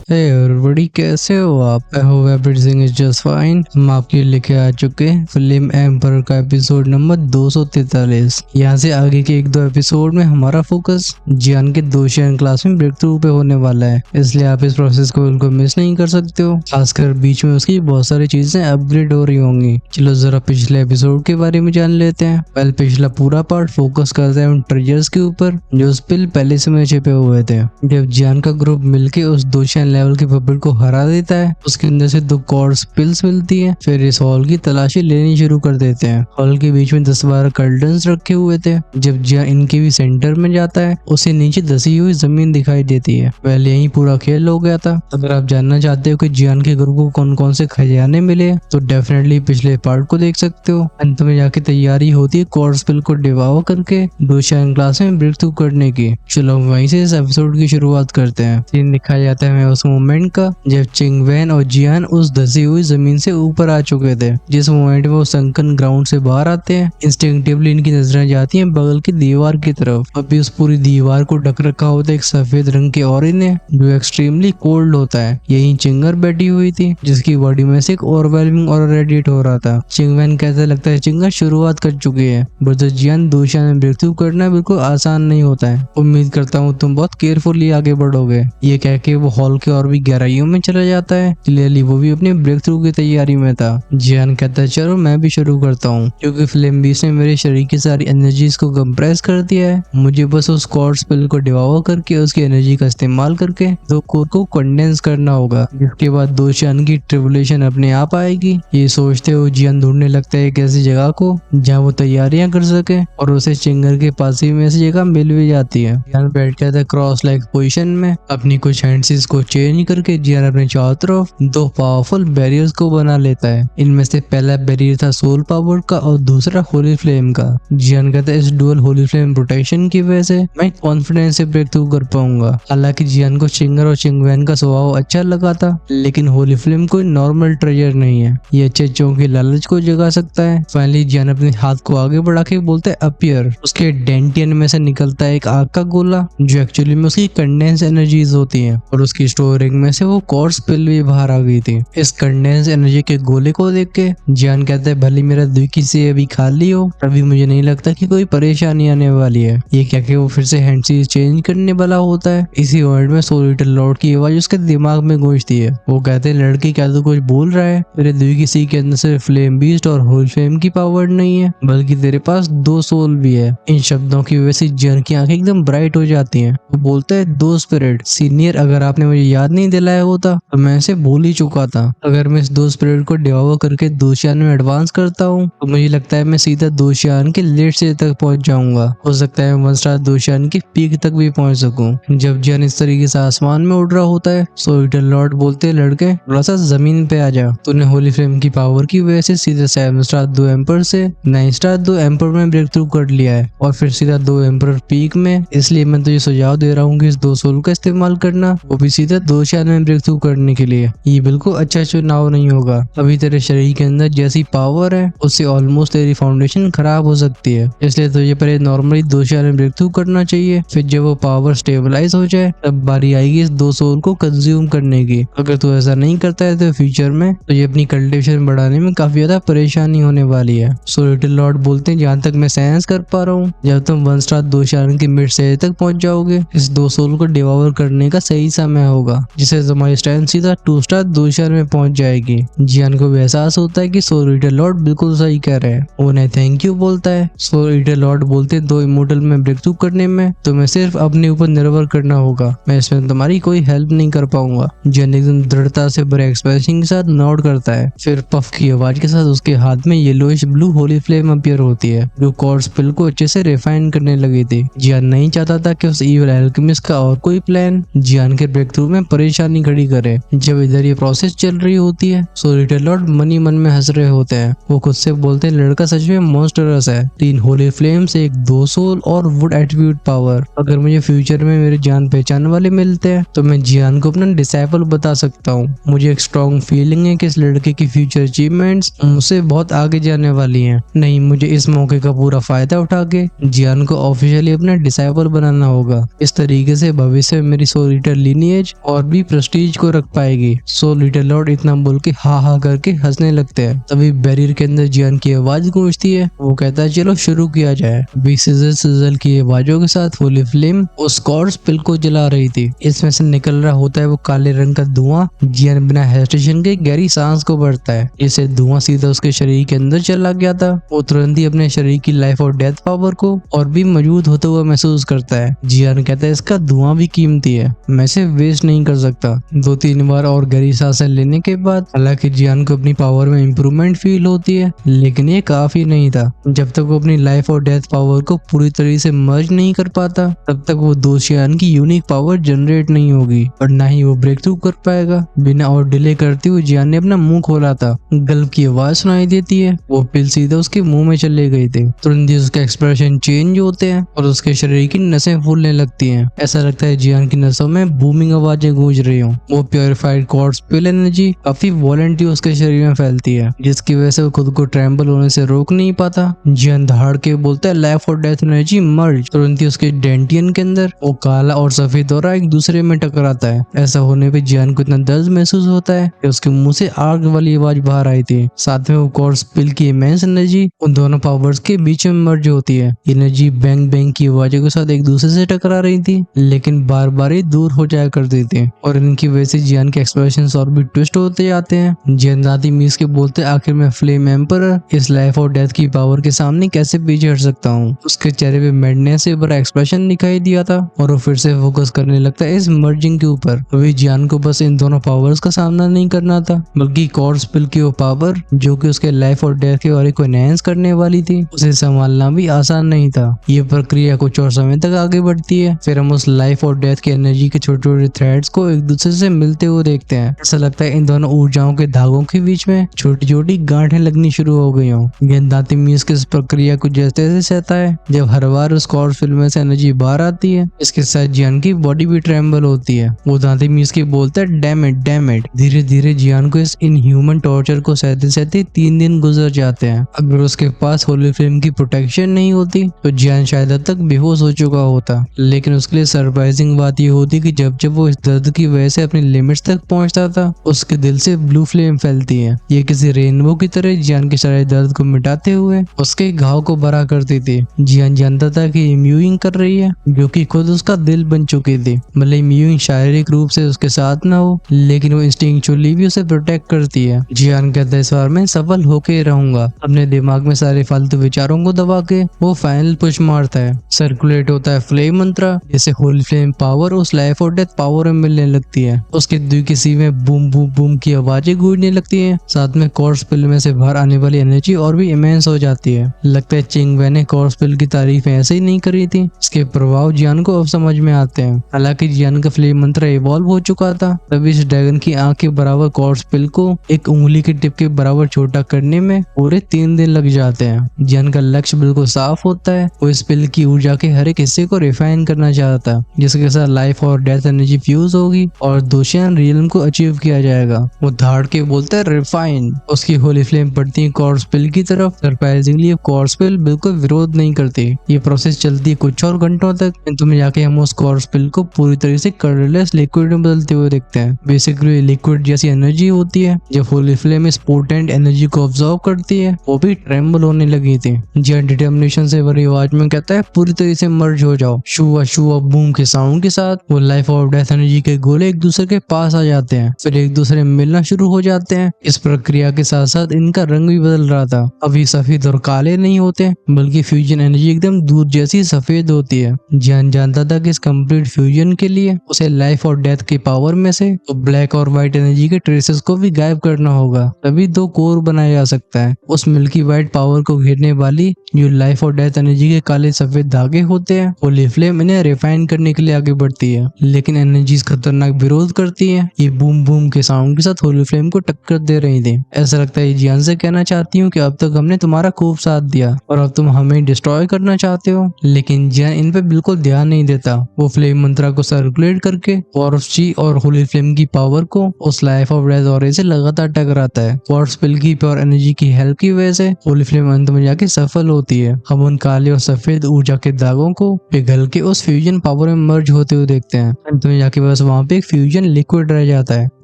Everybody कैसे हो आप? I hope everything is just fine. हम आपके लिए लेके आ चुके हैं फिल्म एम्पर का एपिसोड नंबर 243। यहाँ से आगे के एक दो एपिसोड में हमारा फोकस जियान के दोशियान क्लास में ब्रेक थ्रू पे होने वाला है, इसलिए आप इस प्रोसेस को बिल्कुल मिस नहीं कर सकते हो। खासकर बीच में उसकी बहुत सारी चीजें अपग्रेड हो रही होंगी। चलो जरा पिछले एपिसोड के बारे में जान लेते हैं। पहले पिछला पूरा पार्ट फोकस करता है उन ट्रेजर्स के ऊपर जो उस पिल पैलेस में छिपे हुए थे। जब जियान का ग्रुप मिलके उस दोशियान लेवल के पपेट को हरा देता है, उसके अंदर से 2 कॉर्ड्स पिल्स मिलती है। फिर इस हॉल की तलाशी लेनी शुरू कर देते हैं। हॉल के बीच में 10-12 कर्टन्स रखे हुए थे। जब जियान इनके भी सेंटर में जाता है, उसे नीचे धसी हुई जमीन दिखाई देती है। पहले यही पूरा खेल हो गया था। अगर आप जानना चाहते हो कि जियान के ग्रुप को कौन कौन से खजाने मिले, तो डेफिनेटली पिछले पार्ट को देख सकते हो। अंत में जाके तैयारी होती है कॉर्ड्स पिल को डिवाओ करके दोशियान क्लास में ब्रेक थ्रू करने की। चलो वहीं से इस एपिसोड की शुरुआत करते हैं। सीन दिखाया जाता है हमें उस मोमेंट का जब चिंगवेन और जियान उस धसी हुई जमीन से ऊपर आ चुके थे। जिस मोमेंट में वो संकन ग्राउंड से बाहर आते हैं, इंस्टिंक्टिवली इनकी नजरें जाती हैं बगल की दीवार की तरफ। अभी उस पूरी दीवार को ढक रखा होता है एक सफेद रंग के ऑरेंज ने, जो एक्सट्रीमली कोल्ड होता है। यही चिंगर बैठी हुई थी, जिसकी बॉडी में से एक ओवरवेलमिंग और रेडिएट हो रहा था। चिंगवेन कहता लगता है चिंगर शुरुआत कर चुकी है। ब्रदर जियान दोशियान में ब्रेक थ्रू करना बिल्कुल आसान नहीं होता है। उम्मीद करता हूँ तुम बहुत केयरफुली आगे बढ़ोगे। ये कह के वो हॉल के और भी गहराइयों में चला जाता है। क्लियरली वो भी अपने ब्रेक थ्रू की तैयारी में था। जियान कहता है चलो मैं भी शुरू करता हूँ, क्योंकि फिल्म 20 ने मेरे शरीर की सारी एनर्जीज को कंप्रेस कर दिया है। मुझे बस उस कॉर्ड स्पेल को डिवाओ करके उसकी एनर्जी का इस्तेमाल करके 2 कोर को कंडेंस करना होगा, जिसके बाद दोशियान की ट्रिबुलेशन अपने आप आएगी। ये सोचते हुए जियान ढूंढने लगता है एक ऐसी जगह को जहाँ वो तैयारियां कर सके, और उसे चिंगर के पास ही में ऐसी जगह मिल भी जाती है। जियान बैठ जाता है क्रॉस लाइक पोजिशन में। अपनी कुछ हैंड्स को चेंज करके जियान अपने चारों तरफ 2 पावरफुल बैरियर्स को बना लेता है। इनमें से पहला बैरियर था सोल पावर का और दूसरा होली फ्लेम का। जियान कहता है इस डुअल होली फ्लेम प्रोटेक्शन की वजह से मैं कॉन्फिडेंस से ब्रेक थ्रू कर पाऊंगा। हालांकि जियान को चिंगर और चिंगवेन का स्वभाव अच्छा लगा था, लेकिन होली फ्लेम कोई नॉर्मल ट्रेजर नहीं है। ये अच्छे चों की लालच को जगा सकता है। फाइनली जियान अपने हाथ को आगे बढ़ा के बोलता है अपीयर। उसके डेंटियन में से निकलता है एक आग का गोला, जो एक्चुअली में उसकी कंडेंस एनर्जीज होती हैं, और उसकी स्टोरिंग में से वो कॉर्ड्स पिल भी बाहर आ गई थी। इस कंडेंस एनर्जी के गोले को देख के जियान कहता है भले मेरा द्विकी से अभी खाली हो, तभी मुझे नहीं लगता कि कोई परेशानी आने वाली है। ये क्या कि वो फिर से हैंडसीज चेंज करने वाला होता है। इसी वर्ड में सोल ईटर लॉर्ड की आवाज उसके दिमाग में गूंजती है। वो कहते हैं लड़की क्या तू कुछ बोल रहा है? तेरे द्विकी के अंदर सिर्फ फ्लेम बीस्ट और होल फ्लेम की पावर नहीं है, बल्कि तेरे पास 2 सोल भी है। इन शब्दों की वजह से जियान की आंखें एकदम ब्राइट हो जाती हैं। वो बोलता है 2 स्पिरिट सीनियर, अगर आपने मुझे याद नहीं दिलाया होता तो मैं इसे भूल ही चुका था। अगर मैं इस 2 स्पिरिट को डिवाओ करके दोशियान में एडवांस करता हूँ, तो मुझे लगता है मैं सीधा दोशियान के लेट स्टेज तक पहुंच जाऊंगा। हो सकता है मैं 1 स्टार दोशियान की पीक तक भी पहुंच सकूं। जब जियान इस तरीके से आसमान में उड़ रहा होता है, सो ईटर लॉर्ड बोलते हैं लड़के थोड़ा सा जमीन पे आ जा। तूने होली फ्लेम की पावर की वजह से सीधे 7 स्टार 2 एम्पर से 9 स्टार 2 एम्पर में ब्रेक थ्रू कर लिया है, और फिर सीधा 2 एम्पर पीक में। इसलिए मैं तुझे सुझाव दे रहा हूँ कि इस 2 सोल का इस्तेमाल करना, वो भी सीधा दोशियान में ब्रेक थ्रू करने के लिए। ये बिल्कुल अच्छा चुनाव नहीं होगा। अभी तेरे शरीर के अंदर जैसी पावर है, उससे ऑलमोस्ट तेरी फाउंडेशन खराब हो सकती है। इसलिए तुझे पहले नॉर्मली दोशियान में ब्रेक थ्रू करना चाहिए। फिर जब वो पावर स्टेबलाइज हो जाए, तब बारी आएगी इस 2 सोल को कंज्यूम करने की। अगर तू ऐसा नहीं करता है तो फ्यूचर में तुझे अपनी कल्टिवेशन बढ़ाने में काफी ज्यादा परेशानी होने वाली है। सो लिटिल लॉर्ड बोलते हैं जहाँ तक मैं सेंस कर पा रहा हूँ, जब तुम 1 स्टार दोशियान के मिड स्टेज तक पहुंच जाओगे, इस 2 सोल को डिवावर करने का सही समय होगा, जिससे तुम्हारी स्ट्रेंथ सीधा 2 स्टार दोशियान में पहुंच जाएगी। जियान को भी एहसास होता है कि सोल ईटर लॉर्ड बिल्कुल सही कह रहे हैं। उन्हें थैंक यू बोलता है। सोल ईटर लॉर्ड बोलते हैं 2 इमोर्टल में ब्रेक थ्रू करने में तुम्हें सिर्फ अपने ऊपर निर्भर करना होगा, मैं इसमें तुम्हारी कोई हेल्प नहीं कर पाऊंगा। जियान एकदम दृढ़ता से बड़े एक्सप्रेशन के साथ नोट करता है। फिर पफ की आवाज के साथ उसके हाथ में yellowish blue Holi flame appear होती है, जो कॉर्ड स्पेल को अच्छे से रिफाइन करने लगी थी। जियान नहीं चाहता था कि उस इविल एल्केमिस्ट का और कोई प्लान जियान के ब्रेक थ्रू में परेशानी खड़ी करे। जब इधर ये प्रोसेस चल रही होती है, सो लिटिल लॉर्ड मन ही मन में हंस रहे होते हैं। वो खुद से बोलते हैं लड़का सच में मॉन्स्टरस है। 3 होली फ्लेम्स, 1 2 सोल और वुड एट्रीब्यूट पावर। अगर मुझे फ्यूचर में मेरे जान पहचान वाले मिलते हैं, तो मैं जियान को अपना डिसाइपल बता सकता हूँ। मुझे एक स्ट्रॉन्ग फीलिंग है कि इस लड़के की फ्यूचर अचीवमेंट्स मुझसे बहुत आगे जाने वाली हैं। नहीं, मुझे इस मौके का पूरा फायदा उठा के जियान को ऑफिशियली अपना डिसाइपल बनाना होगा। इस तरीके से भविष्य में मेरी सोल ईटर लिनिएज और और भी प्रेस्टीज को रख पाएगी। सो लिटिल लॉर्ड इतना बोल के हा हा करके हंसने लगते हैं। तभी बैरियर के अंदर जियान की आवाज गूंजती है। वो कहता है चलो शुरू किया जाए। अभी सिजल सिजल की आवाजों के साथ होली फ्लेम उस कॉर्स पिल को जला रही थी। इसमें से निकल रहा होता है वो काले रंग का धुआं। जियान बिना हेजिटेशन के गहरी सांस को भरता है। जिससे धुआं सीधा उसके शरीर के अंदर चला गया था। वो तुरंत ही अपने शरीर की लाइफ और डेथ पावर को और भी मौजूद होते हुए महसूस करता है। जियान कहता है इसका धुआं भी कीमती है, मैं इसे वेस्ट नहीं कर सकता। 2-3 बार और गहरी सांसें लेने के बाद हालांकि जियान को अपनी पावर में इम्प्रूवमेंट फील होती है, लेकिन ये काफी नहीं था। जब तक वो अपनी लाइफ और डेथ पावर को पूरी तरह से मर्ज नहीं कर पाता, तब तक वो दोशियान की यूनिक पावर जनरेट नहीं होगी और ना ही वो ब्रेक थ्रू कर पाएगा। बिना और डिले करते हुए जियान ने अपना मुंह खोला था। गल्प की आवाज सुनाई देती है। वो पिल सीधा उसके मुंह में चले गई थी। तुरंत ही उसके एक्सप्रेशन चेंज होते हैं और उसके शरीर की नसें फूलने लगती हैं। ऐसा लगता है जियान की नसों में बूमिंग आवाजें गूंज रही हों। वो प्योरिफाइड क्वार्ट्ज पिल एनर्जी काफी वॉलेंटली उसके शरीर में फैलती है, जिसकी वजह से वो खुद को ट्रैम्बल होने से रोक नहीं पाता। जियान दहाड़ के बोलता है लाइफ और डेथ एनर्जी मर्ज। तुरंत ही उसके डेंटियन के अंदर वो काला और सफेद दौरा एक दूसरे में टकराता है। ऐसा होने पे जियान को इतना दर्द महसूस होता है कि उसके मुंह से आग वाली आवाज बाहर आई थी। साथ में वो क्वार्ट्ज पिल की इमेंस एनर्जी उन दोनों पावर्स के बीच में मर्ज होती है। एनर्जी बैंग बैंग की आवाजों के साथ एक दूसरे से टकरा रही थी, लेकिन बार बार ही दूर हो जाया करती थी और इनकी वजह से जियान के एक्सप्रेशंस और भी ट्विस्ट होते जाते हैं। जियान दादी मीस के बोलते आखिर मैं फ्लेम एम्परर इस लाइफ और डेथ की पावर के सामने कैसे पीछे हट सकता हूँ। उसके चेहरे पे मैडनेस से भरा एक्सप्रेशन दिखाई दिया था और वो फिर से फोकस करने लगता है इस मर्जिंग के ऊपर। अभी जियान को बस इन दोनों पावर्स का सामना नहीं करना था, बल्कि क्वार्ट्ज पिल की वो पावर जो कि उसके लाइफ और डेथ के बारे को एनहांस करने वाली थी, उसे संभालना भी आसान नहीं था। ये प्रक्रिया कुछ और समय तक आगे बढ़ती है। फिर हम उस लाइफ और डेथ की एनर्जी के छोटे छोटे थ्रेड्स को एक दूसरे से मिलते हुए देखते हैं। ऐसा लगता है इन दोनों ऊर्जाओं के धागों के बीच में छोटी छोटी गांठें लगनी शुरू हो गई हों। गेंदाती मीस की इस प्रक्रिया को जैसे जैसे सहता है, जब हर बार उस क्वार्ट्ज पिल में से एनर्जी बाहर आती है, इसके साथ जियान की बॉडी भी ट्रेम्बल होती है। वो दांती मीस की बोलता है डैम इट। धीरे धीरे जियान को इस इनह्यूमन टॉर्चर को सहते सहते 3 दिन गुजर जाते हैं। अगर उसके पास होली फ्लेम की प्रोटेक्शन नहीं होती तो जियान शायद अब तक बेहोश हो चुका होता। लेकिन उसके लिए सरप्राइजिंग बात यह होती कि जब जब वो इस दर्द की वजह से अपनी लिमिट्स तक पहुंचता था, उसके दिल से ब्लू फ्लेम फैलती है। ये किसी रेनबो की तरह जियान के सारे दर्द को मिटाते हुए उसके घाव को भरा करती थी। जियान जानता था कि म्यूइंग कर रही है, जो कि खुद उसका दिल बन चुकी थी। भले म्यूइंग शारीरिक रूप से उसके साथ ना हो, लेकिन वो इंस्टिंक्चुअली भी उसे प्रोटेक्ट करती है। जियान कहता है इस बार मैं सफल होके रहूंगा। अपने दिमाग में सारे फालतू विचारों को दबा के वो फाइनल पुश मारता है। सर्कुलेट होता है फ्लेम मंत्रा, जैसे होली फ्लेम पावर उस लाइफ और डेथ पावर में मिलने लगती है। उसके दिल किसी में बूम बूम बूम की आवाजें गूंजने लगती हैं। साथ में क्वार्ट्ज पिल में से बाहर आने वाली एनर्जी और भी इमेंस हो जाती है। लगता है चिंग वै ने क्वार्ट्ज पिल की तारीफ ऐसे ही नहीं करी थी। इसके प्रभाव जियान को अब समझ में आते हैं। हालांकि जियान का फ्लेम मंत्र इवॉल्व हो चुका था, तभी इस ड्रैगन की आंख के बराबर क्वार्ट्ज पिल को एक उंगली के टिप के बराबर छोटा करने में पूरे 3 दिन लग जाते हैं। जियान का लक्ष्य बिल्कुल साफ होता है। वो इस पिल की ऊर्जा के हर एक हिस्से को रिफाइन करना चाहता है, जिसके साथ लाइफ और डेथ एनर्जी फ्यूज होगी और दोशियान रियल्म को अचीव किया जाएगा। वो धाड़ के बोलता है रिफाइन। उसकी होली फ्लेम पड़ती है क्वार्ट्ज पिल की तरफ। सरप्राइजिंगली क्वार्ट्ज पिल बिल्कुल विरोध नहीं करती। ये प्रोसेस चलती है कुछ और घंटों तक, किंतु में जाके हम उस क्वार्ट्ज पिल को पूरी तरह से कलरलेस लिक्विड में बदलते हुए देखते हैं। बेसिकली लिक्विड जैसी एनर्जी होती है। जब होली फ्लेम इस पोटेंट एनर्जी को ऑब्जर्व करती है, वो भी ट्रेम्बल होने लगी थी। जियान डिटर्मिनेशन से भरी आवाज में कहता है पूरी तरह से मर्ज हो जाओ। शुआ बूम के साउंड के साथ वो लाइफ और डेथ एनर्जी के गोले एक दूसरे के पास आ जाते हैं, फिर एक दूसरे में मिलना शुरू हो जाते हैं। इस प्रक्रिया के साथ साथ इनका रंग भी बदल रहा था। अभी सफेद और काले नहीं होते, बल्कि फ्यूजन एनर्जी एकदम दूध जैसी सफेद होती है। जियान जानता था कि इस कंप्लीट फ्यूजन के लिए उसे लाइफ और डेथ की पावर में से तो ब्लैक और व्हाइट एनर्जी के ट्रेसेस को भी गायब करना होगा, तभी 2 कोर बनाया जा सकता है। उस मिल्की व्हाइट पावर को घेरने वाली जो लाइफ और डेथ एनर्जी के काले सफेद धागे होते हैं, होली फ्लेम इन्हें रिफाइन करने के लिए आगे बढ़ती है, लेकिन एनर्जीज खतरनाक विरोध करती है। ये बूम बूम के साउंड के साथ होली फ्लेम को टक्कर दे रही थी। ऐसा लगता है जियान से कहना चाहती हूँ कि अब तक हमने तुम्हारा खूब साथ दिया और अब तुम हमें डिस्ट्रॉय करना चाहते हो, लेकिन जियान इन पे बिल्कुल ध्यान नहीं देता। वो फ्लेम मंत्रा को सर्कुलेट करके क्वार्ट्ज और होली फ्लेम की पावर को उस लाइफ ऑफ डेथ और से लगातार टकराता है। क्वार्ट्ज पिल की प्योर एनर्जी की हेल्प की वजह से होली फ्लेम अंत में जाके सफल होती है। हम उन काले और सफेद ऊर्जा के दागों को पिघल के उस फ्यूजन पावर में मर्ज होते हुए देखते हैं। अंत में जाके बस वहाँ पे एक फ्यूजन लिक्विड रह जाता है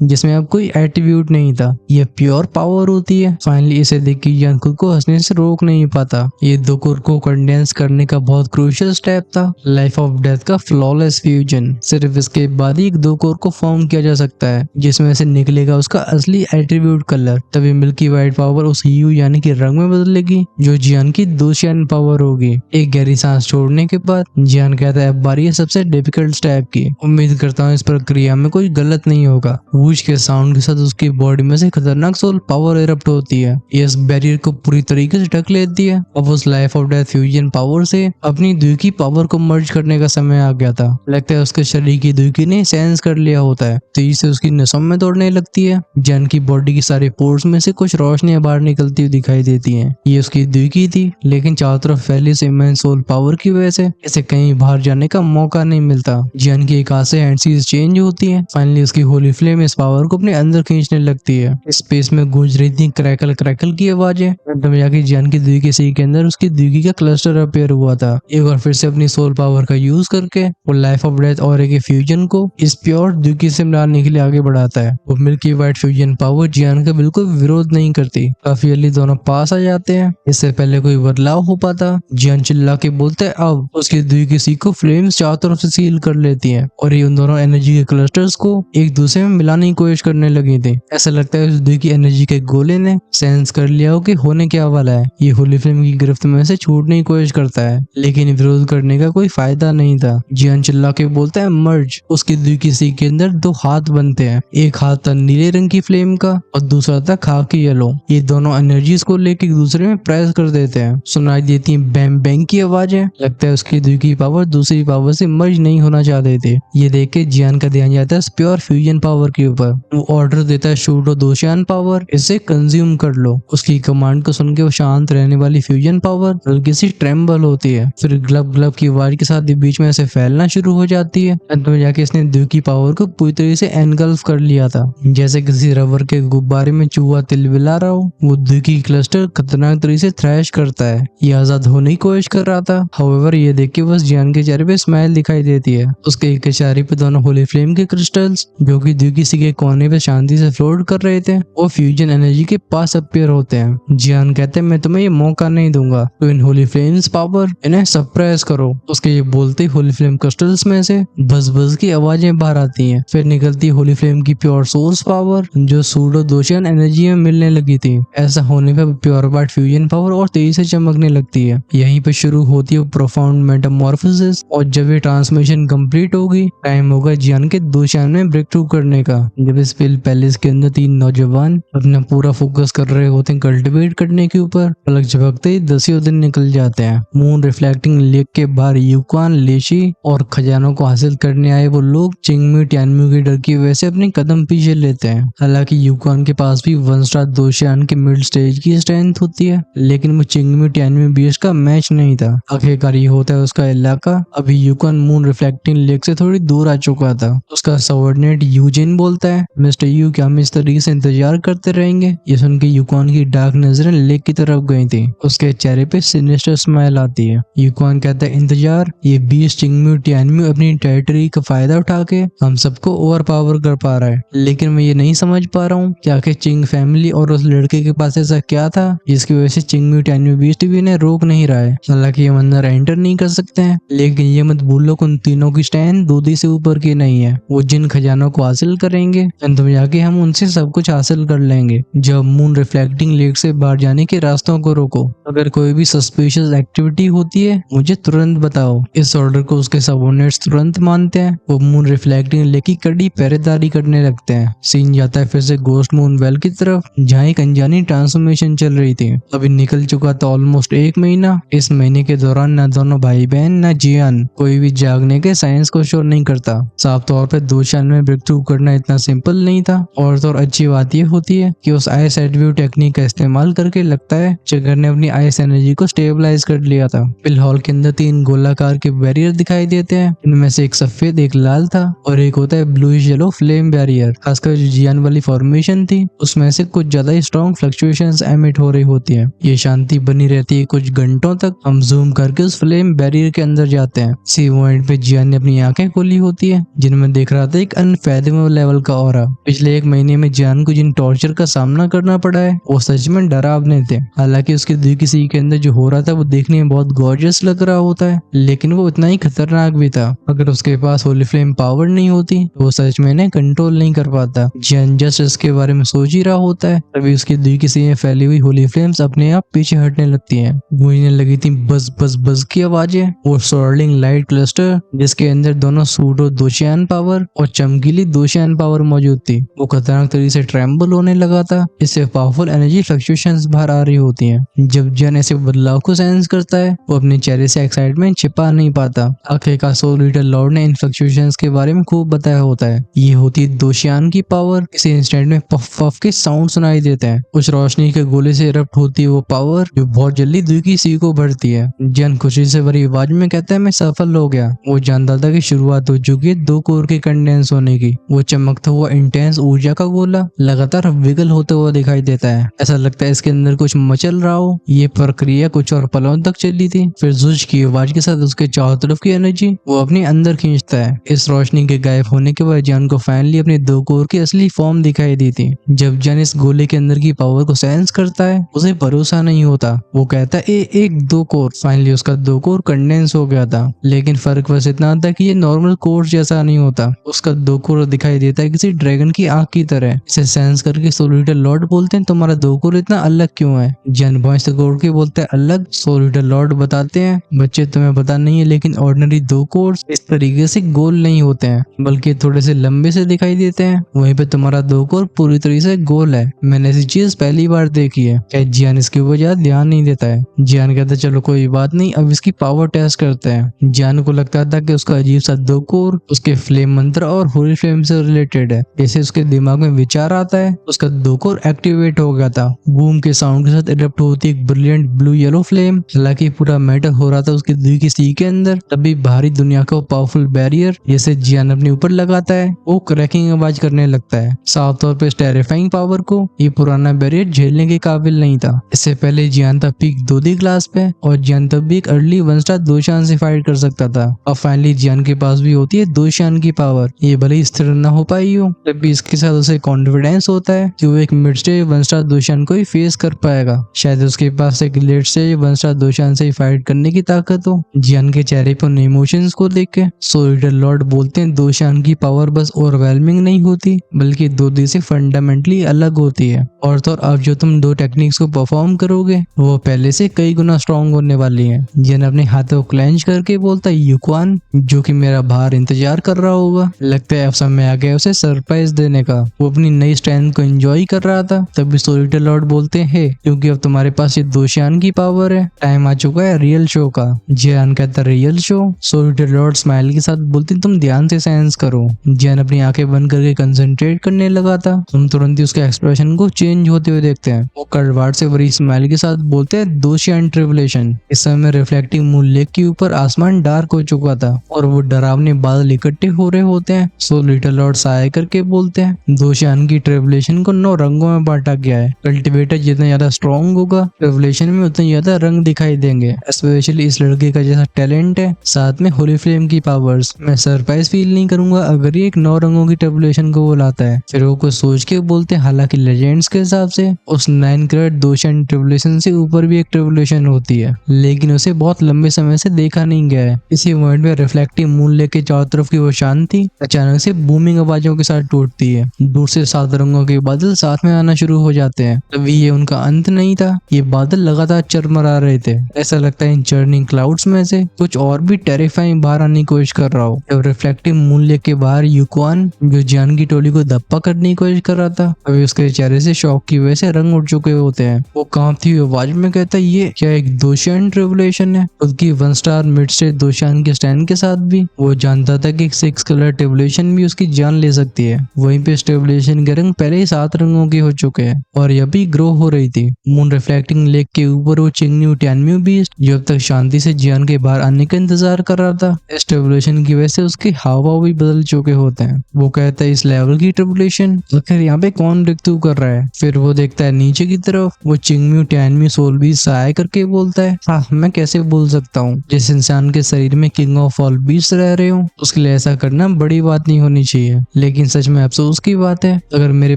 जिसमें अब कोई एट्रीब्यूट नहीं था, ये प्योर पावर होती है। फाइनली इसे देख के जियान खुद को हंसने से रोक नहीं पाता। ये दो कोर को कंडेंस करने का बहुत क्रूशियल स्टेप था, लाइफ ऑफ डेथ का फ्लॉलेस फ्यूजन। सिर्फ इसके बाद ही एक दो कोर को फॉर्म किया जा सकता है जिसमें से निकलेगा उसका असली एट्रीब्यूट कलर। तभी मिल्की वाइट पावर उस ह्यू यानी कि रंग में बदलेगी जो जियान की दूसरी पावर होगी। एक गहरी सांस छोड़ने के बाद जियान कहता है अब बारी है सबसे डिफिकल्ट स्टेप की। उम्मीद करता हूँ इस प्रक्रिया में कोई गलत नहीं होगा। वूश के साउंड के साथ उसकी बॉडी में से खतरनाक सोल पावर इरप्ट होती है। ये इस बैरियर को पूरी तरीके से ढक लेती है। अब उस life of death fusion power से अपनी द्विकी पावर को मर्ज करने का समय आ गया था। लगता है उसके शरीर की द्विकी ने सेंस कर लिया होता है, तेजी से उसकी नसों में दौड़ने लगती है। जियान की बॉडी की सारे पोर्स में से कुछ रोशनियां बाहर निकलती हुई दिखाई देती हैं। ये उसकी द्विकी थी, लेकिन चारों तरफ फैली इस इमेंस सोल पावर की वजह से इसे कहीं बाहर जाने का मौका नहीं मिलता। जियान की एक हाथ से हैंडसीज चेंज होती है। फाइनली उसकी होली फ्लेम इस पावर को अपने अंदर खींचने लगती है। स्पेस में गूंज रही थी क्रैकल क्रैकल की आवाजें। तब जाके जियान की द्विकी सी के अंदर उसकी द्विकी का क्लस्टर अपीयर हुआ था। एक बार फिर से अपनी सोल पावर का यूज करके वो लाइफ ऑफ डेथ और एक फ्यूजन को इस प्योर द्विकी से मिलाने के लिए आगे बढ़ाता है। वो मिल्की वाइट फ्यूजन पावर जियान का बिल्कुल विरोध नहीं करती। काफी जल्दी दोनों पास आ जाते हैं। इससे पहले कोई बदलाव हो पाता, जियान चिल्ला के बोलते हैं अब उसकी द्विकी सी को फ्लेम्स चारों तरफ से सील कर लेती हैं और ये उन दोनों एनर्जी के क्लस्टर्स को एक दूसरे में मिलाने की कोशिश करने लगी थी। ऐसा लगता है उस द्विकी एनर्जी के गोले ने सेंस कर लिया हो कि होने क्या वाला है। ये होली फ्लेम की गिरफ्त में से छूटने की कोशिश करता है, लेकिन विरोध करने का कोई फायदा नहीं था। जियान चिल्ला के बोलता है मर्ज। उसकी द्विकी सी के अंदर दो हाथ बनते हैं, एक हाथ था नीले रंग की फ्लेम का और दूसरा था खाकी येलो। ये दोनों एनर्जीज को लेकर एक दूसरे में प्रेस कर देते हैं। सुनाई देती है बैंग बैंग की आवाजें। लगता है उसकी द्विकी पावर दूसरी पावर से मर्ज नहीं होना चाहते थे। ये देख के जियान का ध्यान जाता है प्योर फ्यूजन पावर के ऊपर। वो ऑर्डर देता है शूट और दोशियान पावर, इसे कंज्यूम कर लो। उसकी कमांड को सुन के वो शांत रहने वाली फ्यूजन पावर हल्की सी ट्रेम्बल होती है। फिर ग्लब ग्लब की आवाज के साथ बीच में ऐसे फैलना शुरू हो जाती है। अंत में जाके इसने द्विकी पावर को पूरी तरह से एनगल्फ कर लिया था, जैसे किसी रबर के गुब्बारे में चूहा तिलबिला रहा हो। वो द्विकी क्लस्टर खतरनाक तरीके से थ्रैश करता है। ये आजाद होने की कोशिश कर रहा था। हाउएवर ये देख के बस जियान के चेहरे पे स्माइल दिखाई देती है। उसके एक इशारे पे दोनों होली फ्लेम के क्रिस्टल्स जो कि द्विकी सी के कोने पे शांति से फ्लोट कर रहे थे वो फ्यूजन एनर्जी के पास अपीयर होते हैं। जियान कहते हैं मैं तुम्हें ये मौका नहीं दूंगा, तो इन होली फ्लेम्स पावर इन्हें सप्रेस करो। उसके ये बोलते ही होली फ्लेम क्रिस्टल्स में से बज बज की आवाजें बाहर आती हैं। फिर निकलती होली फ्लेम की प्योर सोर्स पावर जो सूडो दोशियन एनर्जी में मिलने लगी थी। ऐसा होने पर प्योर वाइट फ्यूजन पावर और तेजी से चमकने लगती है। यहीं पे शुरू होती है प्रोफाउंड मेटामॉर्फोसिस और जब ये ट्रांसमिशन कंप्लीट होगी टाइम होगा जियान के दोशियन में ब्रेक थ्रू करने का। जब इस पैलेस के अंदर तीन नौजवान अपना पूरा फोकस कर रहे होते हैं कल्टिवेट करने के ऊपर, पलक झपकते ही 10 दिन निकल जाते हैं। मून रिफ्लेक्टिंग लेक के बाहर यूकान, लेशी और खजानों को हासिल करने आए वो लोग चिंगमी टियानम्यू के डर की वजह से अपने कदम पीछे लेते हैं। हालांकि यूकान के पास भी 1 स्टार दोशियान के मिड स्टेज की स्ट्रेंथ होती है, लेकिन वो चिंगमी टियानम्यू बीच का मैच नहीं था। आखिरकार ये होता है उसका इलाका अभी यूकान मून रिफ्लेक्टिंग लेक से थोड़ी दूर आ चुका था। उसका सबऑर्डिनेट यूजिन बोलता है मिस्टर यू क्या हम इस तरीके से इंतजार करते रहेंगे। ये सुन के यूकान की डार्क नजरें लेक की तरफ गई थी। उसके चेहरे पे सिनिस्टर स्माइल आती है। यूकान कहता है इंतजार, ये बीस चिंगमी टियानम्यू अपनी टेरिटरी का फायदा उठा के हम सबको ओवर पावर कर पा रहा है, लेकिन मैं ये नहीं समझ पा रहा हूँ कि आखिर चिंग फैमिली और उस लड़के के पास ऐसा क्या था जिसकी वजह से चिंगमी टियानम्यू बीस्ट भी इन्हें रोक नहीं रहा है। हालांकि हम अंदर एंटर नहीं कर सकते हैं, लेकिन ये मत भूलो उन तीनों की स्टैंड दूधी से ऊपर की नहीं है। वो जिन खजानों को हासिल करेंगे अंत में जाके हम उनसे सब कुछ हासिल कर लेंगे। जब मून रिफ्लेक्टिंग लेक से बाहर जाने के रास्तों को रोको। अगर कोई भी सस्पिशियस एक्टिविटी होती है मुझे तुरंत बताओ। इस ऑर्डर को उसके सबऑर्डिनेट्स तुरंत मानते हैं। वो मून रिफ्लेक्टिंग लेक की कड़ी पहरेदारी करने लगते हैं। सीन जाता है फिर से गोस्ट मून वेल की तरफ, जहाँ एक अनजानी ट्रांसफॉर्मेशन चल रही थी। अभी निकल चुका था ऑलमोस्ट 1 महीना। इस महीने के दौरान न दोनों भाई बहन न जियान कोई भी जागने के साइंस को शो नहीं करता। साफ तौर पर 2 साल में ब्रेक थ्रू करना इतना सिंपल नहीं था। और तो और अच्छी बात यह होती है कि उस आइस एडव्यू टेक्निक का इस्तेमाल करके लगता है जिगर ने अपनी आइस एनर्जी को स्टेबलाइज कर लिया था। फिलहाल के अंदर 3 गोलाकार के बैरियर दिखाई देते हैं। इनमें से एक सफेद, एक लाल था और एक होता है ब्लूइश येलो फ्लेम बैरियर। खासकर जो जियान वाली फॉर्मेशन थी उसमें से कुछ ज्यादा ही स्ट्रॉन्ग फ्लक्चुएशंस एमिट हो रही होती है। ये शांति बनी रहती है कुछ घंटों तक। हम जूम करके उस फ्लेम बैरियर के अंदर जाते हैं। सी पॉइंट पे जियान ने अपनी आंखें खोली होती है जिनमें विजन में देख रहा था एक अनफैथमेबल लेवल का ऑरा। पिछले 1 महीने में जियान को जिन टॉर्चर का सामना करना पड़ा है वो सच में डरावने थे। हालांकि उसके दिल की सीख के अंदर जो हो रहा था वो देखने में बहुत गॉर्जियस लग रहा होता है, लेकिन वो उतना ही खतरनाक भी था। अगर उसके पास होली फ्लेम पावर नहीं होती तो वो सच में इन्हें कंट्रोल नहीं कर पाता। जियान जस्ट इसके बारे में सोच ही रहा होता है तभी उसकी दिल की सीख में फैली हुई होली फ्लेम्स अपने आप पीछे हटने लगती हैं। गूंजने लगी थी बज बज बज की आवाजें। वो सोर्लिंग लाइट क्लस्टर जिसके अंदर दोनों सूडो दोशियान पावर और चमकीली दोशियान पावर मौजूद थी, वो खतरनाक तरीके से ट्रेम्बल होने लगा था। इससे पावरफुल एनर्जी फ्लक्चुएशंस बाहर आ रही होती हैं। जब जियान ऐसे बदलाव को सेंस करता है वो अपने चेहरे से एक्साइटमेंट छिपा नहीं पाता। आखिरकार सोल ईटर लॉर्ड ने इन फ्लक्चुएशंस के बारे में खूब बताया होता है। ये होती है दोशियान की पावर। इस इंस्टेंट में पफ पफ के साउंड सुनाई देते हैं। कुछ रोशनी के गोले से इरप्ट होती है वो पावर जो बहुत जल्दी दुई की सी को भरती है। जियान खुशी से भरी आवाज में कहता है मैं सफल हो गया। वो जानता था कि शुरुआत हो चुकी है 2 कोर के कंडेंस होने की। वो चमकता हुआ इंटेंस ऊर्जा का गोला लगातार विगल होता हुआ दिखाई देता है। ऐसा लगता है इसके अंदर कुछ मचल रहा हो। ये प्रक्रिया कुछ और पलों तक चली थी। फिर जुज की आवाज के साथ उसके चारों तरफ की एनर्जी वो अपने अंदर खींचता है। इस रोशनी के गायब होने के बाद जियान को फाइनली अपने 2 कोर की असली फॉर्म दिखाई दी थी। जब जियान इस गोले के अंदर की पावर को सेंस करता है उसे भरोसा नहीं होता। वो कहता है एक 2 कोर। फाइनली उसका 2 कोर कंडेंस हो गया था, लेकिन फर्क बस इतना था कि ये नॉर्मल कोर जैसा नहीं होता। उसका 2 कोर दिखाई देता है किसी ड्रैगन की आंख की तरह। इसे सेंस करके सोल ईटर लॉर्ड बोलते हैं तुम्हारा 2 कोर इतना अलग क्यों है। जियान भॉइस कोर के बोलते हैं अलग। सोल ईटर लॉर्ड बताते हैं बच्चे तुम्हें पता नहीं है लेकिन ऑर्डिनरी 2 कोर्स इस तरीके से गोल नहीं होते हैं बल्कि थोड़े से लंबे से दिखाई देते हैं। वहीं पे तुम्हारा 2 कोर पूरी तरीके से गोल है। मैंने ऐसी चीज पहली बार देखी है। क्या जियान इसके ऊपर ज्यादा ध्यान नहीं देता है। जियान कहता है चलो कोई बात नहीं अब इसकी पावर टेस्ट करते हैं। जियान को लगता था कि उसका अजीब सा 2 कोर उसके फ्लेम मंत्र और होली फ्लेम से रिलेटेड है। जैसे उसके दिमाग में विचार आता है उसका 2 कोर एक्टिवेट हो गया था। बूम के साउंड के साथ इरप्ट होती एक ब्रिलियंट ब्लू येलो फ्लेम। हालांकि पूरा मैटर हो रहा था उसके दिल की सी के अंदर। तभी बाहरी दुनिया का पावरफुल बैरियर जैसे जियान अपने ऊपर लगाता है वो क्रैकिंग आवाज करने लगता है। साफ तौर पर इस टेरिफाइंग पावर को ये पुराना बैरियर झेलने के काबिल नहीं था। इससे पहले जियान था पीक 2D क्लास पे और जियान तब भी एक अर्ली 1 स्टार दोशान से फाइट कर सकता था। अब फाइनली जियान के पास भी होती है दोशान की पावर। ये भले ही स्थिर न हो पाई हो तब भी इसके साथ उसे कॉन्फिडेंस होता है कि वो एक मिड स्टेज 1 स्टार दोशान को ही फेस कर पाएगा। शायद उसके पास एक लेट स्टेज 1 स्टार दोशान से ही फाइट करने की ताकत हो। जियान के चेहरे पर उन इमोशंस को देख के सोल ईटर लॉर्ड बोलते हैं दोशान की पावर बस ओवरवेलमिंग नहीं होती बल्कि 2D से फंडामेंटली अलग होती है। और तो अब जो तुम 2 टेक्निक्स को परफॉर्म करोगे वो पहले से कई गुना स्ट्रॉन्ग होने वाली है। जियान अपने हाथों को क्लेंच करके बोलता है युक्वान जो कि मेरा बाहर इंतजार कर रहा होगा। लगता है अब समय आ गया उसे सरप्राइज देने का। वो अपनी नई स्ट्रेंथ को एंजॉय कर रहा था तभी सोल ईटर लॉर्ड बोलते हैं क्योंकि अब तुम्हारे पास ये दोशियान की पावर है टाइम आ चुका है रियल शो का। जियान कहता है real show. Soul eater lord smile के साथ बोलते तुम ध्यान से सेंस करो। जियान अपनी आंखें बंद करके कंसंट्रेट करने लगा था। तुम तुरंत ही उसके एक्सप्रेशन को चेंज होते हुए देखते हैं। वो कड़वाहट से भरी स्माइल के साथ बोलते हैं दोशियान ट्रिबुलेशन। इस समय रिफ्लेक्टिंग मून लेक के ऊपर आसमान डार्क हो चुका था और वो डरावने बादल इकट्ठे हो रहे होते हैं। सो लिटिल लॉर्ड साय करके बोलते हैं दोशियान की ट्रिबुलेशन को 9 रंगों में बांटा गया है। कल्टिवेटर जितना ज्यादा स्ट्रॉन्ग होगा ट्रिबुलेशन में उतने ज्यादा रंग दिखाई देंगे। स्पेशली इस लड़के का जैसा टैलेंट है साथ में होली फ्लेम की पावर्स। मैं सरप्राइज फील नहीं करूंगा अगर ये एक 9 रंगों की ट्रिबुलेशन को वो लाता है। फिर वो कुछ सोच के बोलते हैं हालांकि लेजेंड्स के हिसाब से उस 9 करोड़ दोशियान ट्रिबुलेशन से ऊपर भी एक ट्रिबुलेशन होती है लेकिन उसे बहुत लंबे समय से देखा नहीं गया है। इसी मोमेंट में रिफ्लेक्टिव मून लेक के चारों तरफ की वो शांति अचानक से बूमिंग आवाजों के साथ टूटती है। दूर से 7 रंगों के बादल साथ में आना शुरू हो जाते हैं। तभी ये उनका अंत नहीं था। ये बादल लगातार चरमरा रहे थे। ऐसा लगता है इन चर्निंग क्लाउड्स में से कुछ और भी टेरिफाइंग बाहर आने की कोशिश कर रहा हो। जब रिफ्लेक्टिव मून लेक के बाहर युक्वान जो जियान की टोली को धप्पा करने की कोशिश कर रहा था अभी उसके चेहरे से शॉक की वजह से रंग उड़ चुके होते हैं। वो कांपती हुई आवाज में कहता है ये क्या एक दोशियान ट्रिबुलेशन है। उसकी 1 स्टार मिड स्टेज दोशियान के स्टैंड के साथ भी वो जानता था कि 6 कलर ट्रिबुलेशन भी उसकी जान ले सकती है। वहीं पे ट्रिबुलेशन के रंग पहले ही 7 रंगों के हो चुके हैं और यह भी ग्रो हो रही थी। मून रिफ्लेक्टिंग लेक के ऊपर वो चिंगन्यू टैनम्यू बीस्ट जो अब तक शांति से जियान के बाहर आने का इंतजार कर रहा था इस ट्रिबुलेशन की वजह से उसके हाव भी बदल चुके होते हैं। वो कहता है इस लेवल की ट्रिबुलेशन आखिर यहाँ पे कौन रिक्तू कर रहा है। फिर वो देखता है नीचे की तरफ वो चिंगम्यू टैनम्यू सोल बीस्ट सहाय करके बोलता है हाँ मैं कैसे बोल सकता हूँ जिस इंसान के शरीर में किंग ऑफ ऑल बीस्ट रह रहे हो उसके लिए ऐसा ऐसा करना बड़ी बात नहीं होनी चाहिए, लेकिन सच में अफसोस की बात है, अगर मेरे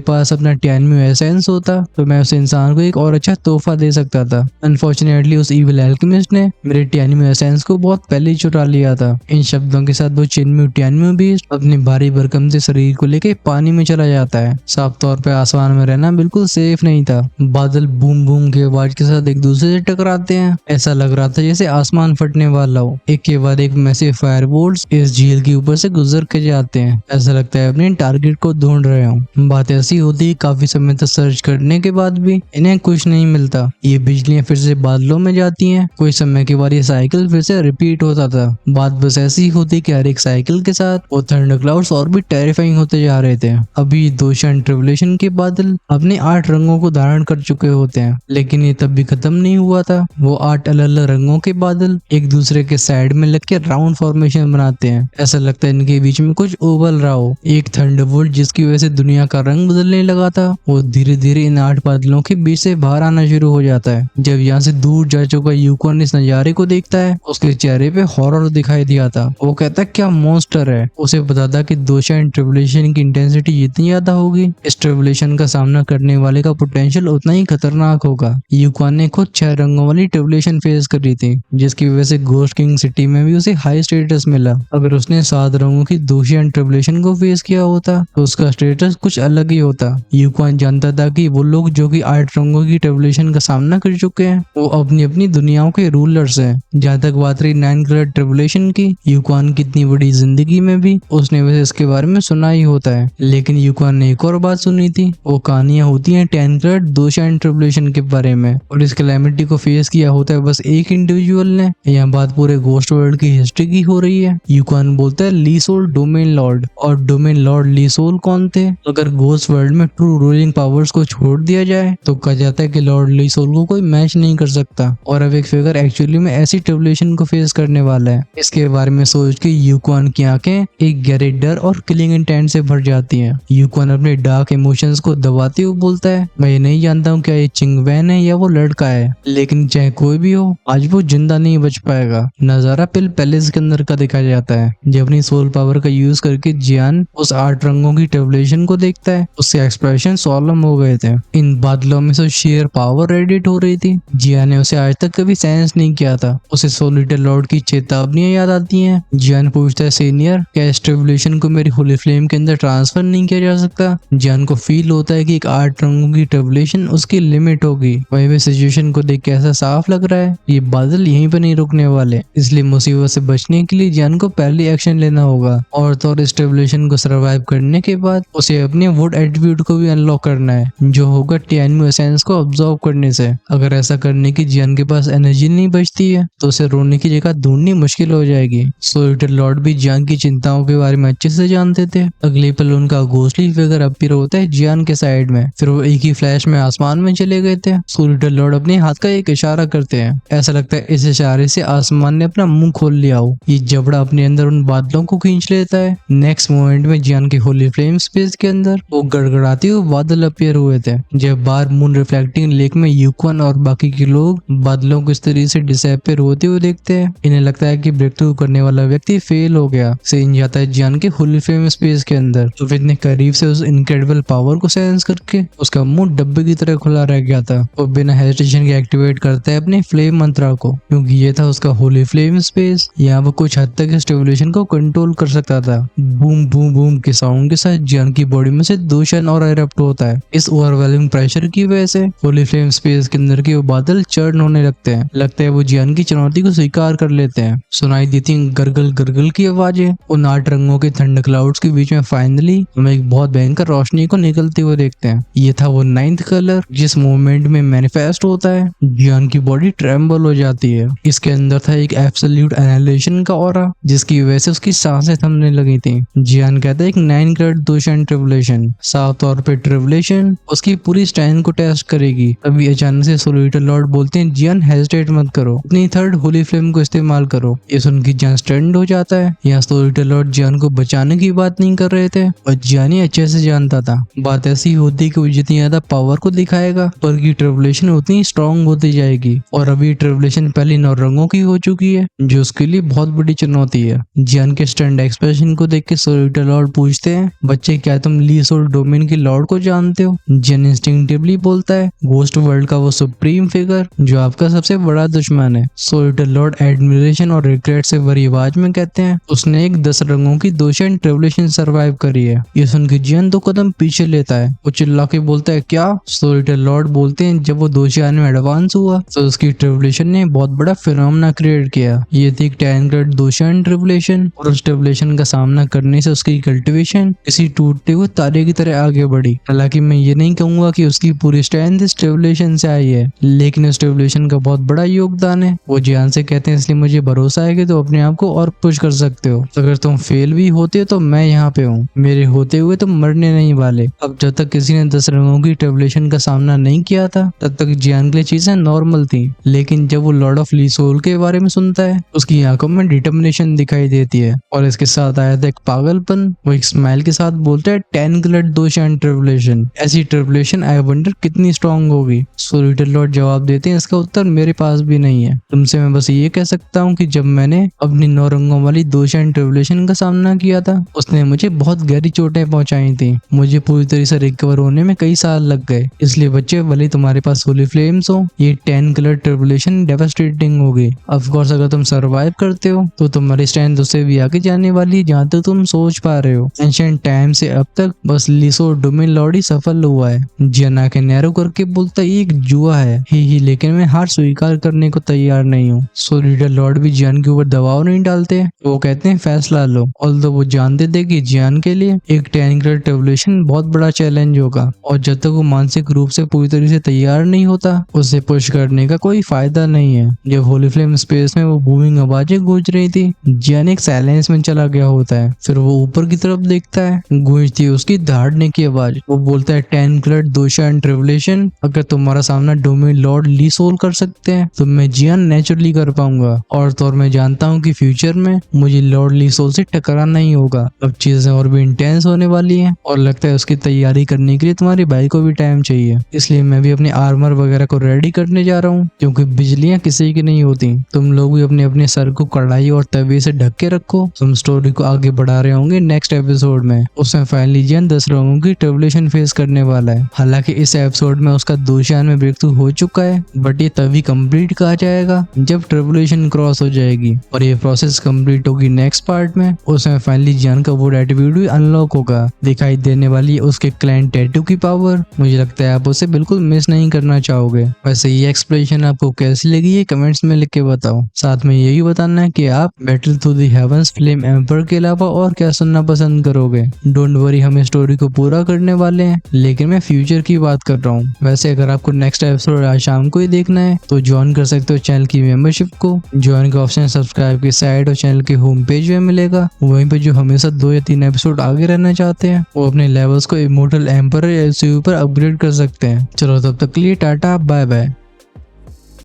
पास अपना टियानमू एसेंस होता तो मैं उस इंसान को एक और अच्छा तोहफा दे सकता था। अनफॉर्चुनेटली उस इविल एल्केमिस्ट ने मेरे टियानमू एसेंस को बहुत पहले ही चुरा लिया था। इन शब्दों के साथ वो चिनमू टियानमू बीस्ट अपने भारी भरकम से शरीर को लेके पानी में चला जाता है। साफ तौर पे आसमान में रहना बिल्कुल सेफ नहीं था। बादल बूम बूम के आवाज के साथ एक दूसरे से टकराते हैं। ऐसा लग रहा था जैसे आसमान फटने वाला हो। एक के बाद एक मैसिव फायरबोल्ट्स इस झील के ऊपर से गुजर के जाते हैं। ऐसा लगता है अपने टारगेट को ढूंढ रहे हो। बात ऐसी होती है काफी समय तक सर्च करने के बाद भी इन्हें कुछ नहीं मिलता। ये बिजलियां फिर से बादलों में जाती हैं। कुछ समय के बाद ये साइकिल फिर से रिपीट होता था। बात बस ऐसी होती कि हर एक साइकिल के साथ वो थंडर क्लाउड्स और भी टेरिफाइंग होते जा रहे थे। अभी दोषण ट्रिबुलेशन के बादल अपने 8 रंगों को धारण कर चुके होते हैं, लेकिन ये तब भी खत्म नहीं हुआ था। वो 8 अलग अलग रंगों के बादल एक दूसरे के साइड में लग के राउंड फॉर्मेशन बनाते हैं। ऐसा लगता है इनके बीच में कुछ उबल रहा हो। एक थंडरबोल्ट जिसकी वजह से दुनिया का रंग बदलने लगा था, वो धीरे धीरे इन 8 बादलों के बीच से बाहर आना शुरू हो जाता है। जब यहाँ से दूर जा चुका यूकॉन इस नजारे को देखता है, उसके चेहरे पे हॉरर दिखाई दिया था। वो कहता है क्या मॉन्स्टर है। उसे पता था कि दोषण ट्रिबुलेशन की इंटेंसिटी जितनी ज्यादा होगी, इस ट्रिबुलेशन का सामना करने वाले का पोटेंशियल उतना ही खतरनाक होगा। यूकॉन ने खुद 6 रंगों वाली ट्रिबुलेशन फेस करी थी, जिसकी वजह से घोस्ट किंग सिटी में भी उसे हाई स्टेटस मिला। अगर उसने 7 रंगों की दोषण ट्रिबुलेशन को फेस किया होता तो उसका स्टेटस कुछ अलग ही होता। यूकॉन जानता था कि वो लोग जो कि 8 रंगों की ट्रिबुलेशन का सामना कर चुके हैं, वो अपनी अपनी दुनियाओं के रूलर्स हैं। जहाँ तक बात रही 9 कलर ट्रिबुलेशन की, यूकॉन की इतनी बड़ी जिंदगी में भी उसने वैसे इसके बारे में सुना ही होता है, लेकिन यूकॉन ने एक और बात सुनी थी। वो कहानियां होती हैं 10 कलर दोषण ट्रिबुलेशन के बारे में, और इस कैलेमिटी को फेस किया होता है बस एक इंडिविजुअल ने। यहाँ बात पूरे घोस्ट वर्ल्ड की हिस्ट्री की हो रही है। यूकॉन बोलता है लीसोल डोमेन लॉर्ड, और डोमेन लॉर्ड लीसोल कौन थे? अगर घोस्ट वर्ल्ड में ट्रू रूलिंग पावर्स को छोड़ दिया जाए तो कहा जाता है कि लॉर्ड लीसोल को कोई मैच नहीं कर सकता, और अब एक फिगर एक्चुअली में ऐसी ट्रिबुलेशन को फेस करने वाला है। इसके बारे में सोच के यूकॉन की आंखें एक गहरे डर और किलिंग इंटेंट से भर जाती हैं। यूकॉन अपने डार्क इमोशंस को दबाते हुए बोलता है, मैं ये नहीं जानता हूँ क्या ये चिंगवैन है या वो लड़का है, लेकिन चाहे कोई भी हो आज वो जिंदा नहीं बच पाएगा। नजारा पिल पैलेस के अंदर का दिखाया जाता है। जब अपनी सोल पावर का यूज करके जियान उस 8 रंगों की ट्रिबुलेशन को देखता है, उसके एक्सप्रेशन सॉलम हो गए थे। इन बादलों में से शेयर पावर रेडिएट हो रही थी। जियान ने उसे आज तक कभी सेंस नहीं किया था। उसे सोलिटर लॉर्ड की चेतावनियां याद आती हैं। जियान पूछता है, सीनियर क्या इस ट्रिबुलेशन को मेरी होली फ्लेम के अंदर ट्रांसफर नहीं किया जा सकता? जियान को फील होता है कि एक 8 रंगों की ट्रिबुलेशन उसकी लिमिट होगी। वही भी सिचुएशन को देख के ऐसा साफ लग रहा है ये बादल यहीं पर नहीं रुकने वाले, इसलिए मुसीबत से बचने के लिए जियान को पहले एक्शन लेना होगा। और तो इस ट्रिबुलेशन को सर्वाइव करने के बाद उसे अपने वुड एट्रीब्यूट को भी अनलॉक करना है, जो होगा टियानमू एसेंस को ऑब्जर्व करने से। अगर ऐसा करने की जियान के पास एनर्जी नहीं बचती है तो उसे रोने की जगह ढूंढनी मुश्किल हो जाएगी। सोलिटर लॉर्ड भी जियान की चिंताओं के बारे में अच्छे से जानते थे। अगले पल उनका घोस्टली फिगर अपीयर होता है जियान के साइड में, फिर वो एक ही फ्लैश में आसमान में चले गए थे। सोलिटर लॉर्ड अपने हाथ का एक इशारा करते हैं। ऐसा लगता है इस इशारे से आसमान ने अपना मुंह खोल लिया हो। ये जबड़ा अपने अंदर उन बादलों को खींच लेता है। नेक्स्ट मोमेंट में जियान के होली फ्लेम स्पेस के अंदर वो गड़गड़ाते हुए बादल अपीयर हुए थे। जब बार मून रिफ्लेक्टिंग लेक में यूकॉन और बाकी के लोग बादलों को इस तरीके से डिसअपीयर होते हुए देखते हैं, इन्हें लगता है कि ब्रेक थ्रू करने वाला व्यक्ति फेल हो गया। सीन जाता है जियान के होली फ्लेम स्पेस के अंदर, तो इतने करीब से उस इनक्रेडिबल पावर को सेंस करके उसका मुंह डब्बे की तरह खुला रह गया था। वो बिना हेजिटेशन के एक्टिवेट करता है अपने फ्लेम मंत्रा को, क्योंकि ये था उसका होली फ्लेम स्पेस। यहाँ वो कुछ हद तक इस ट्रिबुलेशन को कंट्रोल कर सकता था। बूम बूम बूम के साउंड के साथ जियान की बॉडी में से दोषण और एरप्ट होता है। इस ओवरवेलमिंग प्रेशर की वजह से होली फ्लेम स्पेस के अंदर के वो बादल चर्न होने लगते हैं। लगता है वो जियान की चुनौती को स्वीकार कर लेते हैं। सुनाई देती हैं गरगल गरगल की आवाजें। उन 8 रंगों के थंडर क्लाउड्स के बीच में फाइनली हम एक बहुत भयंकर रोशनी को निकलते हुए देखते हैं। ये था वो 9th कलर जिस मोमेंट में मैनिफेस्ट होता है जियान की बॉडी ट्रेम्बल हो जाती है। इसके अंदर था एक एब्सोल्यूट एनालिजेशन का ऑरा, जिसकी वजह से उसकी सांसें थमने लगी थी। जियान कहता है एक 9 कलर दोषण ट्रिबुलेशन, साफ तौर पे ट्रिबुलेशन उसकी पूरी स्ट्रेंथ को टेस्ट करेगी। अभी अचानक से सोलिटर लॉर्ड बोलते हैं, जियान हेजिटेट मत करो, अपनी 3rd होली फ्लेम को इस्तेमाल करो। ये सुन के जियान स्टैंड हो जाता है। यहाँ सोलिटर लॉर्ड जियान को बचाने की बात नहीं कर रहे थे, और जियान ही अच्छे से जानता था बात ऐसी होती कि वो जितनी ज्यादा पावर को दिखाएगा पर की ट्रिबुलेशन उतनी स्ट्रॉन्ग होती जाएगी। और अभी ट्रिबुलेशन पहले 9 रंगों की हो चुकी है, जो उसके लिए बहुत बड़ी चुनौती है। जियान के स्टैंड स्टंट एक्सप्रेशन को देख के सोलिटर लॉर्ड पूछते हैं, बच्चे क्या तुम लीस और डोमेन के लॉर्ड को जानते हो? जियान इंस्टिंक्टिवली बोलता है, घोस्ट वर्ल्ड का वो सुप्रीम फिगर जो आपका सबसे बड़ा दुश्मन है। सोलिटर लॉर्ड एडमिरेशन और रिग्रेट से भरी आवाज में कहते हैं, उसने एक 10 रंगों की दोशियन ट्रिब्यूलेशन सर्वाइव करी है। ये सुन के जियान 2 कदम पीछे लेता है। वो चिल्ला के बोलता है, क्या? सोलिटर लॉर्ड बोलते हैं, जब वो दोशियान में एडवांस हुआ तो उसकी ट्रिब्यूलेशन ने बहुत बड़ा फिनोमेना क्रिएट किया। ये थी 10 ग्रेड दोशियान ट्रिब्यूलेशन, और उस ट्रिब्यूलेशन का सामना करने से उसकी कल्टिवेशन किसी टूटते हुए तारे की तरह आगे बढ़ी। हालांकि मैं ये नहीं कहूंगा कि उसकी पूरी स्ट्रेंथ इस ट्रिब्यूलेशन से आई है, लेकिन इस ट्रिब्यूलेशन का बहुत बड़ा योगदान है। वो जियान से कहते हैं, इसलिए मुझे भरोसा है कि तुम अपने आप को और पुश कर सकते हो। अगर तुम फेल भी होते तो मैं यहाँ पे हूँ, मेरे होते हुए तुम मरने नहीं वाले। अब जब तक किसी ने 10 रंगों की ट्रिब्यूलेशन का सामना नहीं किया था, तब तक जियान के लिए चीजें नॉर्मल थी। लेकिन जब वो लॉर्ड ऑफ लीसोल के बारे में सुनता है, उसकी आंखों में डिटर्मिनेशन दिखाई देती है, और इसके साथ आया था एक पागलपन। वो एक स्माइल के साथ बोलता है, 10 ग्रेड दोशियान ट्रिब्यूलेशन, ऐसी ट्रिब्यूलेशन आई वंडर कितनी स्ट्रॉन्ग होगी। सोलिटर लॉर्ड जवाब देते हैं, इसका उत्तर मेरे पास भी नहीं है। तुमसे मैं बस ये कह सकता हूँ कि जब मैंने अपनी 9 रंगों वाली दोशियान ट्रिब्यूलेशन का सामना किया था, उसने मुझे बहुत गहरी चोटें पहुंचाई थी। मुझे पूरी तरह से रिकवर होने में कई साल लग गए। इसलिए बच्चे, भले तुम्हारे पास होली फ्लेम्स हो, ये 10 कलर ट्रिब्यूलेशन डेवास्टेटिंग होगी। ऑफ कोर्स अगर तुम सर्वाइव करते हो तो तुम्हारी स्ट्रेंथ उससे भी आगे जाने वाली, जहाँ तक तुम सोच पा रहे हो। एंशिएंट टाइम से अब तक बस लीसो डोमेन लॉर्ड ही सफल हुआ है। जियान आंखें नैरो करके बोलता है, ये एक जुआ है ही, लेकिन मैं हार स्वीकार करने को तैयार नहीं हूँ। सोलिटर लॉर्ड भी जियान के ऊपर दबाव नहीं डालते, वो कहते हैं फैसला लो। ऑल्दो वो जानते थे कि जियान के लिए एक 10 ग्रेड ट्रिब्यूलेशन बहुत बड़ा चैलेंज होगा, और जब तक वो मानसिक रूप से पूरी तरह से तैयार नहीं होता, उसे पुश करने का कोई फायदा नहीं है। जब होली फ्लेम स्पेस में वो बूमिंग आवाजें गूंज रही थी, जियान एक साइलेंस में चला गया होता है। फिर वो ऊपर की तरफ देखता है, गूंजती है उसकी दहाड़ने की आवाज। वो बोलता है, 10 ग्रेड दोशियान ट्रिब्यूलेशन, अगर तुम्हारा सामना डोमेन लॉर्ड लीसोल कर सकते हैं तो मैं जियान नेचुरली कर पाऊंगा। और मैं जानता हूँ कि फ्यूचर में मुझे लॉर्ड लीसोल से टकराना ही होगा। अब चीजें और भी इंटेंस होने वाली हैं, और लगता है उसकी तैयारी करने के लिए तुम्हारी भाई को भी टाइम चाहिए। इसलिए मैं भी अपने आर्मर वगैरह को रेडी करने जा रहा हूँ, क्योंकि बिजलियां किसी की नहीं होती। तुम लोग भी अपने अपने सर को कढ़ाई और तवे से ढक के रखो। तुम स्टोरी को आगे बढ़ा रहे होंगे नेक्स्ट एपिसोड में। उसमें फाइनली जियान 10 रंगों की ट्रिब्यूलेशन फेस करने वाला है। हालांकि इस एपिसोड में उसका दोशियान में ब्रेक थ्रू हो चुका है, बट ये तभी कंप्लीट कहा जाएगा जब ट्रिब्यूलेशन क्रॉस हो जाएगी, और ये प्रोसेस कंप्लीट होगी नेक्स्ट पार्ट में। उसमें फाइनली जियान का वो एट्रीब्यूट भी अनलॉक होगा। दिखाई देने वाली है उसके क्लैन टैटू की पावर। मुझे लगता है आप उसे बिल्कुल मिस नहीं करना चाहोगे। वैसे ये एक्सप्लेनेशन आपको कैसी लगी है कमेंट्स में लिख के बताओ। साथ में यही बताना है कि आप battle through the heavens flame emperor के अलावा और क्या सुनना पसंद करोगे। डोंट वरी, हम स्टोरी को पूरा करने वाले हैं, लेकिन मैं फ्यूचर की बात कर रहा हूँ। वैसे अगर आपको नेक्स्ट एपिसोड आज शाम को ही देखना है तो ज्वाइन कर सकते हो चैनल की मेंबरशिप को। ज्वाइन का ऑप्शन सब्सक्राइब की साइड और चैनल के होम पेज में मिलेगा। वहीं पे जो हमेशा 2 या 3 एपिसोड आगे रहना चाहते हैं, वो अपने लेवल्स को इमोर्टल एम्पर या एलसीयू पर अपग्रेड कर सकते हैं। चलो तब तक के लिए टाटा, बाय बाय।